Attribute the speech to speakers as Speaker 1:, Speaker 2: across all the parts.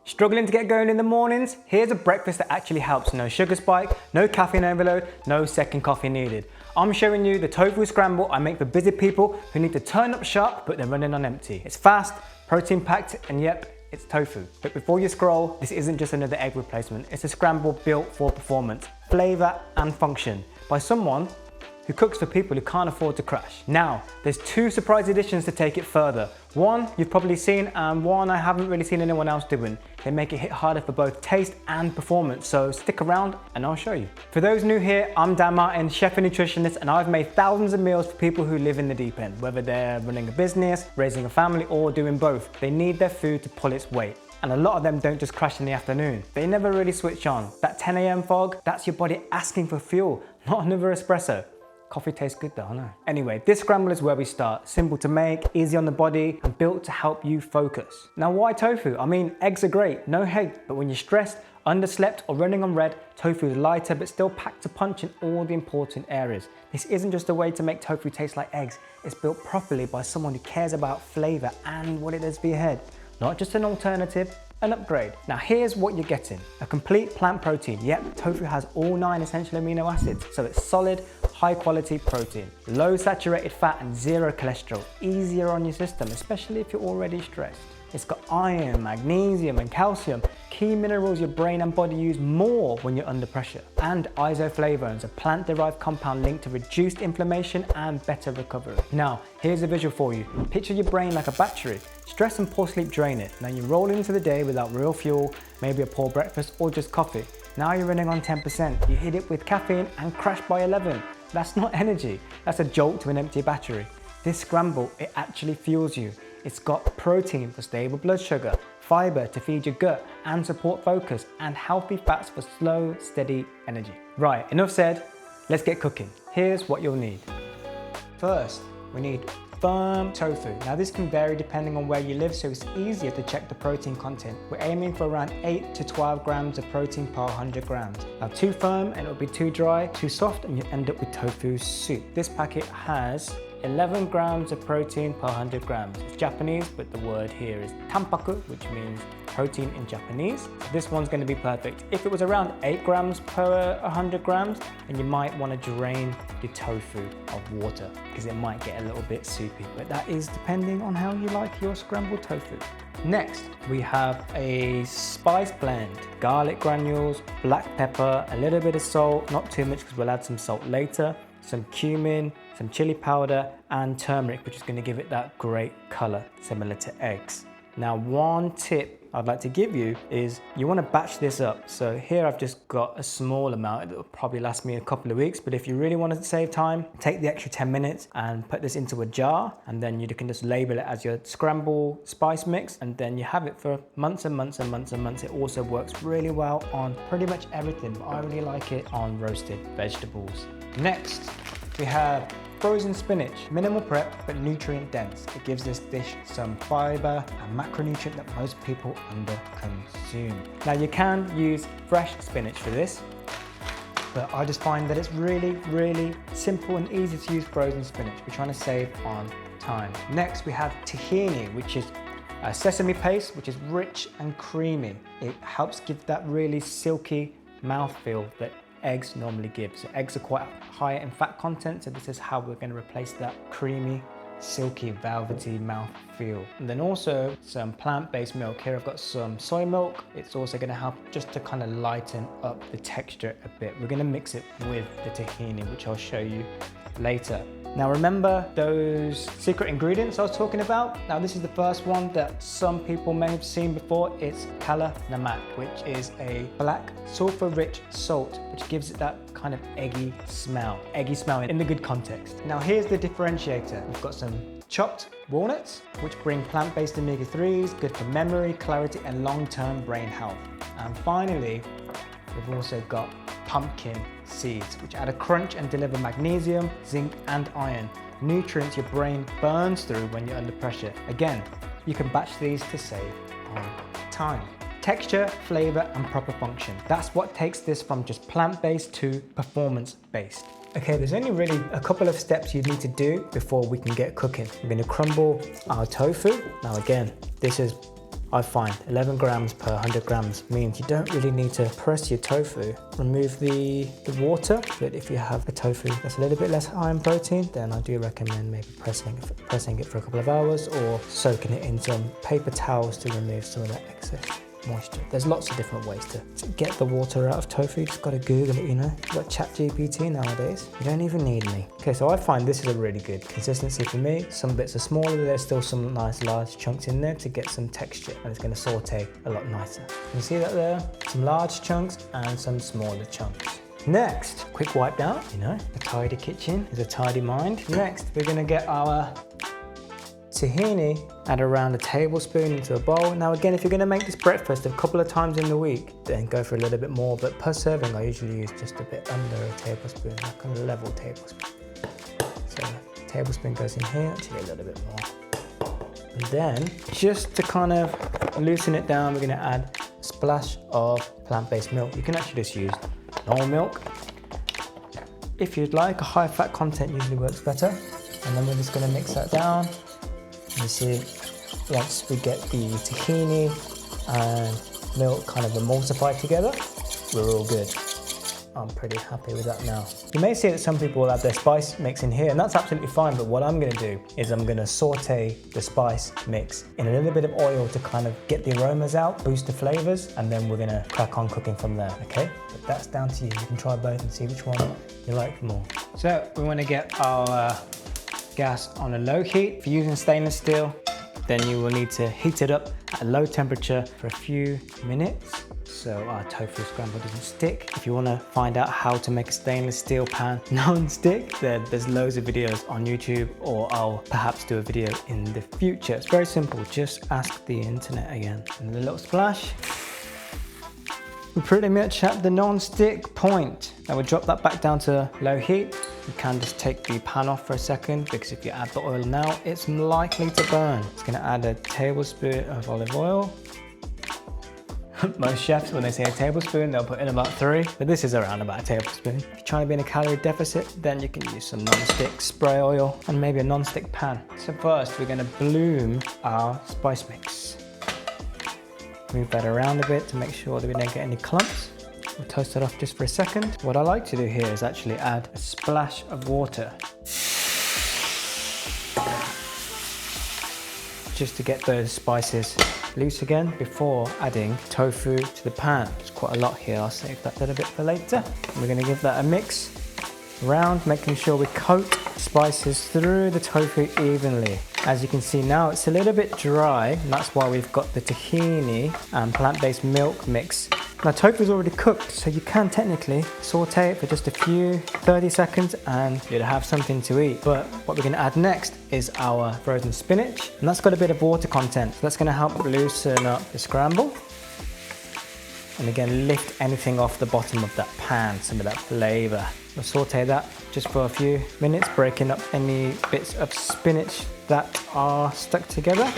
Speaker 1: Struggling to get going in the mornings? Here's a breakfast that actually helps. No sugar spike, no caffeine overload, no second coffee needed. I'm showing you the tofu scramble I make for busy people who need to turn up sharp but they're running on empty. It's fast, protein packed, and yep, it's tofu. But before you scroll, this isn't just another egg replacement. It's a scramble built for performance, flavor, and function by someone who cooks for people who can't afford to crash. Now, there's two surprise additions to take it further. One you've probably seen, and one I haven't really seen anyone else doing. They make it hit harder for both taste and performance, so stick around and I'll show you. For those new here, I'm Dan Martin, chef and nutritionist, and I've made thousands of meals for people who live in the deep end. Whether they're running a business, raising a family, or doing both, they need their food to pull its weight. And a lot of them don't just crash in the afternoon. They never really switch on. That 10 a.m. fog, that's your body asking for fuel, not another espresso. Coffee tastes good though, I know. Anyway, this scramble is where we start. Simple to make, easy on the body, and built to help you focus. Now why tofu? I mean, eggs are great, no hate, but when you're stressed, underslept, or running on red, tofu is lighter but still packed a punch in all the important areas. This isn't just a way to make tofu taste like eggs, it's built properly by someone who cares about flavor and what it does for your head. Not just an alternative, an upgrade. Now here's what you're getting. A complete plant protein. Yep, tofu has all 9 essential amino acids, so it's solid, high quality protein. Low saturated fat and zero cholesterol. Easier on your system, especially if you're already stressed. It's got iron, magnesium and calcium, key minerals your brain and body use more when you're under pressure. And isoflavones, a plant-derived compound linked to reduced inflammation and better recovery. Now, here's a visual for you. Picture your brain like a battery. Stress and poor sleep drain it. Now you roll into the day without real fuel, maybe a poor breakfast or just coffee. Now you're running on 10%. You hit it with caffeine and crash by 11. That's not energy, that's a jolt to an empty battery. This scramble, it actually fuels you. It's got protein for stable blood sugar, fiber to feed your gut and support focus, and healthy fats for slow, steady energy. Right, enough said, let's get cooking. Here's what you'll need. First, we need firm tofu. Now this can vary depending on where you live, so it's easier to check the protein content. We're aiming for around 8 to 12 grams of protein per 100 grams. Now too firm and it'll be too dry, too soft, and you end up with tofu soup. This packet has 11 grams of protein per 100 grams. It's Japanese, but the word here is tampaku, which means protein in Japanese. So this one's going to be perfect. If it was around 8 grams per 100 grams, then you might want to drain your tofu of water because it might get a little bit soupy, but that is depending on how you like your scrambled tofu. Next, we have a spice blend. Garlic granules, black pepper, a little bit of salt, not too much because we'll add some salt later, some cumin, some chili powder, and turmeric, which is going to give it that great color, similar to eggs. Now, one tip I'd like to give you is you want to batch this up. So here I've just got a small amount that will probably last me a couple of weeks, but if you really want to save time, take the extra 10 minutes and put this into a jar, and then you can just label it as your scramble spice mix, and then you have it for months and months and months and months. It also works really well on pretty much everything, but I really like it on roasted vegetables. Next, we have frozen spinach. Minimal prep, but nutrient dense. It gives this dish some fiber and macronutrient that most people under consume. Now you can use fresh spinach for this, but I just find that it's really, really simple and easy to use frozen spinach. We're trying to save on time. Next, we have tahini, which is a sesame paste, which is rich and creamy. It helps give that really silky mouthfeel that eggs normally give. So eggs are quite high in fat content, so this is how we're going to replace that creamy, silky, velvety mouth feel. And then also some plant-based milk. Here I've got some soy milk. It's also going to help just to kind of lighten up the texture a bit. We're going to mix it with the tahini, which I'll show you later. Now remember those secret ingredients I was talking about? Now this is the first one that some people may have seen before. It's kala namak, which is a black sulfur-rich salt, which gives it that kind of eggy smell in the good context. Now here's the differentiator. We've got some chopped walnuts, which bring plant-based omega-3s, good for memory, clarity, and long-term brain health. And finally, we've also got pumpkin seeds, which add a crunch and deliver magnesium, zinc, and iron, nutrients your brain burns through when you're under pressure. Again, you can batch these to save on time. Texture, flavor, and proper function. That's what takes this from just plant-based to performance-based. Okay, there's only really a couple of steps you need to do before we can get cooking. We're going to crumble our tofu. Now again, this is I find 11 grams per 100 grams means you don't really need to press your tofu. Remove the water, but if you have a tofu that's a little bit less high in protein, then I do recommend maybe pressing it for a couple of hours or soaking it in some paper towels to remove some of that excess moisture. There's lots of different ways to get the water out of tofu. You just got to Google it, you know. You've got ChatGPT nowadays. You don't even need me. Okay, so I find this is a really good consistency for me. Some bits are smaller, there's still some nice large chunks in there to get some texture, and it's going to saute a lot nicer. You see that there? Some large chunks and some smaller chunks. Next, quick wipe down. You know, a tidy kitchen is a tidy mind. Next, we're going to get our tahini, add around a tablespoon into a bowl. Now again, if you're going to make this breakfast a couple of times in the week, then go for a little bit more, but per serving I usually use just a bit under a tablespoon, like a level tablespoon. So a tablespoon goes in here, actually a little bit more. And then, just to kind of loosen it down, we're going to add a splash of plant-based milk. You can actually just use normal milk. If you'd like, a high fat content usually works better. And then we're just going to mix that down. You see, once we get the tahini and milk kind of emulsified together, we're all good. I'm pretty happy with that now. You may see that some people will have their spice mix in here, and that's absolutely fine, but what I'm gonna do is I'm gonna saute the spice mix in a little bit of oil to kind of get the aromas out, boost the flavors, and then we're gonna crack on cooking from there, okay? But that's down to you. You can try both and see which one you like more. So we wanna get our gas on a low heat. If you're using stainless steel, then you will need to heat it up at a low temperature for a few minutes so our tofu scramble doesn't stick. If you want to find out how to make a stainless steel pan non-stick, then there's loads of videos on YouTube, or I'll perhaps do a video in the future. It's very simple, just ask the internet again. And a little splash. We're pretty much at the non-stick point. Now we'll drop that back down to low heat. You can just take the pan off for a second, because if you add the oil now, it's likely to burn. It's gonna add a tablespoon of olive oil. Most chefs, when they say a tablespoon, they'll put in about 3, but this is around about a tablespoon. If you're trying to be in a calorie deficit, then you can use some non-stick spray oil and maybe a non-stick pan. So first, we're gonna bloom our spice mix. Move that around a bit to make sure that we don't get any clumps. We'll toast it off just for a second. What I like to do here is actually add a splash of water, just to get those spices loose again before adding tofu to the pan. There's quite a lot here, I'll save that little bit for later. We're gonna give that a mix around, making sure we coat spices through the tofu evenly. As you can see now, it's a little bit dry, and that's why we've got the tahini and plant-based milk mix. Now tofu is already cooked, so you can technically saute it for just a few 30 seconds and you'll have something to eat. But what we're going to add next is our frozen spinach, and that's got a bit of water content, so that's going to help loosen up the scramble. And again, lift anything off the bottom of that pan, some of that flavour. We'll saute that just for a few minutes, breaking up any bits of spinach that are stuck together.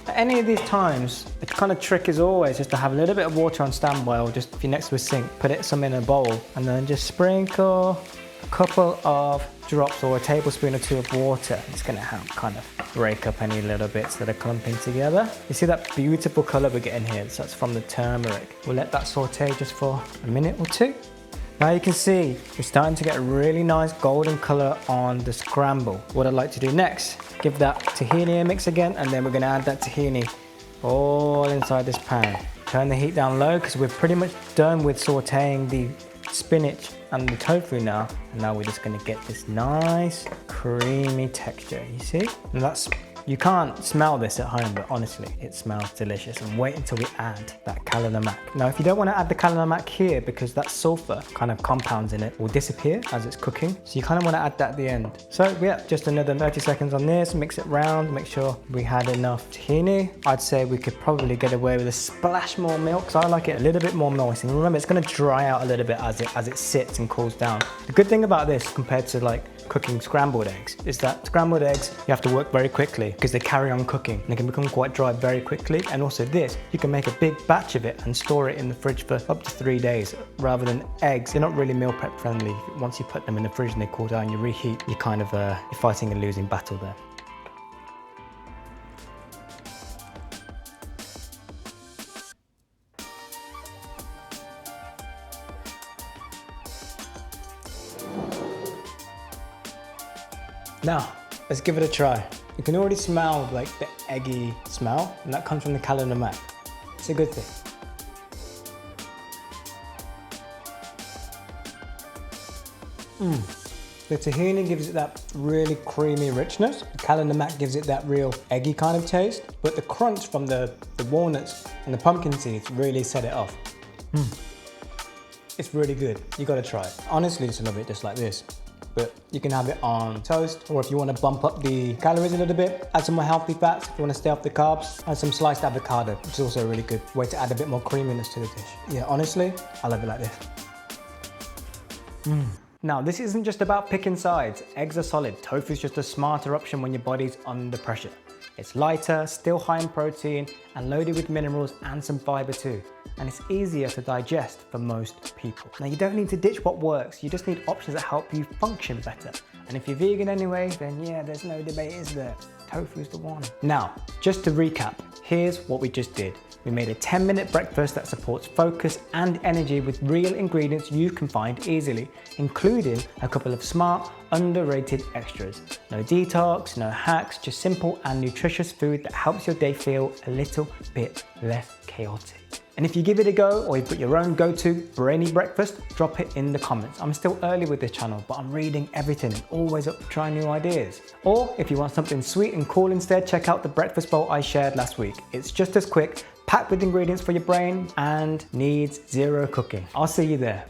Speaker 1: At any of these times, the kind of trick is always just to have a little bit of water on standby, or just if you're next to a sink, put some in a bowl and then just sprinkle a couple of drops or a tablespoon or 2 of water. It's going to help kind of break up any little bits that are clumping together. You see that beautiful colour we're getting here? So that's from the turmeric. We'll let that saute just for a minute or 2. Now you can see we're starting to get a really nice golden colour on the scramble. What I'd like to do next, give that tahini a mix again, and then we're going to add that tahini all inside this pan. Turn the heat down low, because we're pretty much done with sauteing the spinach and the tofu now. And now we're just going to get this nice creamy texture, you see? And that's, you can't smell this at home, but honestly, it smells delicious. And wait until we add that kale namak. Now, if you don't want to add the kale namak here, because that sulfur kind of compounds in it will disappear as it's cooking, so you kind of want to add that at the end. So yeah, just another 30 seconds on this, mix it round, make sure we had enough tahini. I'd say we could probably get away with a splash more milk, because I like it a little bit more moist. And remember, it's going to dry out a little bit as it sits and cools down. The good thing about this compared to like cooking scrambled eggs is that scrambled eggs, you have to work very quickly because they carry on cooking and they can become quite dry very quickly. And also this, you can make a big batch of it and store it in the fridge for up to 3 days, rather than eggs. They're not really meal prep friendly. Once you put them in the fridge and they cool down, you reheat, you're kind of you're fighting a losing battle there. Now, let's give it a try. You can already smell like the eggy smell, and that comes from the calendar mac. It's a good thing. The tahini gives it that really creamy richness. The calendar mac gives it that real eggy kind of taste, but the crunch from the walnuts and the pumpkin seeds really set it off. It's really good. You gotta try it. Honestly, just love it just like this. But you can have it on toast, or if you want to bump up the calories a little bit, add some more healthy fats. If you want to stay off the carbs, add some sliced avocado, which is also a really good way to add a bit more creaminess to the dish. Yeah, honestly, I love it like this. Now, this isn't just about picking sides. Eggs are solid. Tofu is just a smarter option when your body's under pressure. It's lighter, still high in protein, and loaded with minerals and some fiber too. And it's easier to digest for most people. Now, you don't need to ditch what works. You just need options that help you function better. And if you're vegan anyway, then yeah, there's no debate, is there? Tofu's the one. Now, just to recap, here's what we just did. We made a 10-minute breakfast that supports focus and energy with real ingredients you can find easily, including a couple of smart, underrated extras. No detox, no hacks, just simple and nutritious food that helps your day feel a little bit less chaotic. And if you give it a go, or you've got your own go-to brainy breakfast, drop it in the comments. I'm still early with this channel, but I'm reading everything and always up to try new ideas. Or if you want something sweet and cool instead, check out the breakfast bowl I shared last week. It's just as quick, packed with ingredients for your brain, and needs zero cooking. I'll see you there.